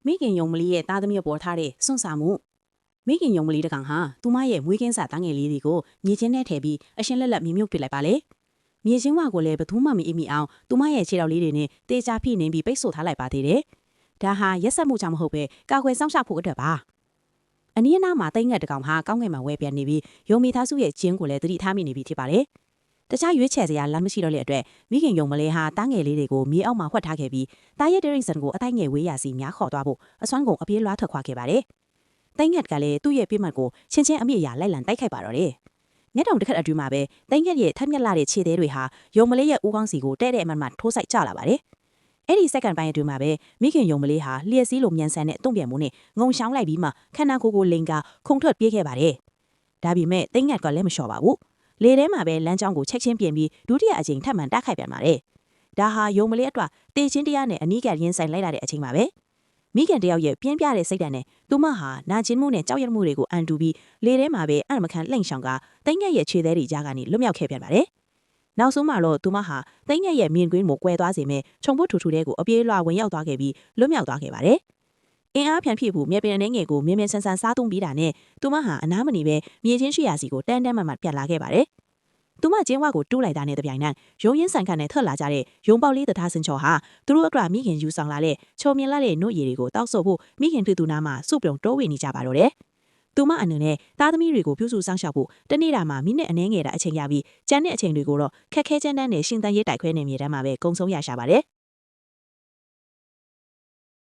မိခင်ယုံမလီရဲ့သားသမီးပေါ်ထားတဲ့စွန့်စားမှုမိခင်ယုံမလီတကောင်ဟာသူမရဲ့မွေးကင်းစာတန်းငယ်လေးတွေကိုမြေချင်းနဲ့ထည့်ပြီးအရှင်းလက်လက်မြမြုပ်ပစ်လိုက်ပါလေမြေချင်းဝါကိုလည်းဘသူမှမအိပ်မိအောင်သူမရဲ့ခြေတော်လေးတွေနဲ့တေချာဖိနေပြီးပိတ်ဆို့ထားလိုက်ပါသေးတယ်ဒါဟာရက်ဆက်မှုကြောင့်မဟုတ်ပဲကာကွယ်စောင့်ရှောက်ဖို့အတွက်ပါအနည်းနာမှာတိတ်ငတ်တကောင်ဟာကောင်းကင်မှာဝဲပြန်နေပြီးယုံမိသားစုရဲ့ကျင်းကိုလည်းသတိထားမိနေပြီဖြစ်ပါတယ်တခြားရွေးချယ်စရာလမ်းမရှိတော့တဲ့အတွက်မိခင်ယုံမလဲဟာတားငယ်လေးတွေကိုမြေအောက်မှာဝှက်ထားခဲ့ပြီးတားရဲ့ဒရိတ်ဆန်ကိုအတိုင်းငယ်ဝေးရစီများခေါ်သွားဖို့အစွမ်းကုန်အပြေးလွှားထွက်ခွာခဲ့ပါတယ်။တိုင်းငက်ကလည်းသူ့ရဲ့ပြစ်မှတ်ကိုချင်းချင်းအမြင့်အရာလိုက်လံတိုက်ခိုက်ပါတော့တယ်။မျက်တောင်တစ်ခတ်အတွင်းမှာပဲတိုင်းငက်ရဲ့ထက်မြက်လာတဲ့ခြေသေးတွေဟာယုံမလေးရဲ့ဦးခေါင်းစီကိုတဲ့တဲ့အမှတ်မှထိုးဆိုင်ကျလာပါတယ်။အဲ့ဒီစက္ကန့်ပိုင်းအတွင်းမှာပဲမိခင်ယုံမလေးဟာလျှက်စီးလိုမြန်ဆန်တဲ့တုံ့ပြန်မှုနဲ့ငုံရှောင်းလိုက်ပြီးမှခန္ဓာကိုယ်ကိုလိန်ကခုန်ထွက်ပြေးခဲ့ပါတယ်။ဒါပေမဲ့တိုင်းငက်ကလည်းမလျှော့ပါဘူး။လေထဲမှာပဲလမ်းကြောင်းကိုချက်ချင်းပြင်ပြီးဒုတိယအကြိမ်ထပ်မံတိုက်ခိုက်ပြန်ပါတယ်။ဒါဟာယုံမလေးအတွက်တေချင်းတရားနဲ့အနီးကပ်ရင်းဆိုင်လိုက်လာတဲ့အချိန်ပါပဲ။မိခင်တယောက်ရဲ့ပြင်းပြတဲ့စိတ်ဓာတ်နဲ့သူမဟာနာကျင်မှုနဲ့ကြောက်ရွံ့မှုတွေကိုအန်တူပြီးလေထဲမှာပဲအံ့မခံလှိမ့်ရှောင်ကတိုင်းငက်ရဲ့ခြေသေးတွေကြားကနေလွတ်မြောက်ခဲ့ပြန်ပါတယ်။နောက်ဆုံးမှာတော့သူမဟာတိုင်းငက်ရဲ့မြင်ကွင်းကိုကွဲသွားစေမဲ့ခြုံပုတ်ထူထူတဲ့ကိုအပြေးလွှာဝင်ရောက်သွားခဲ့ပြီးလွတ်မြောက်သွားခဲ့ပါတယ်။အင်အားပြန်ဖြစ်ဖို့မြေပြင်အနေငယ်ကိုမြင်မြင်ဆန်ဆန်စားသုံးပြီးတာနဲ့သူမဟာအနားမနေပဲမြေချင်းရှိရာစီကိုတန်းတန်းမှပြတ်လာခဲ့ပါတယ်။သူမကျင်းဝါကိုတူးလိုက်တာနဲ့တပြိုင်နက်ရုံရင်းဆန်ခတ်နဲ့ထွက်လာကြတဲ့ရုံပေါက်လေးတထားစင်ချော်ဟာသူတို့အတွက်မိခင်ယူဆောင်လာတဲ့ချုံမြင်လာတဲ့နှုတ်ရည်တွေကိုတောက်ဆော့ဖို့မိခင်တွေ့သူနာမှာစုပြုံတိုးဝင်နေကြပါတော့တယ်။သူမအနေနဲ့သားသမီးတွေကိုပြုစုစောင့်ရှောက်ဖို့တနေ့တာမှာမိနစ်အနည်းငယ်တာအချိန်ရပြီးကျန်တဲ့အချိန်တွေကိုတော့ခက်ခဲချမ်းတန်းနဲ့ရှင်သန်ရေးတိုက်ခွဲနေမြေတမ်းမှာပဲကုံဆုံးရရှာပါတယ်။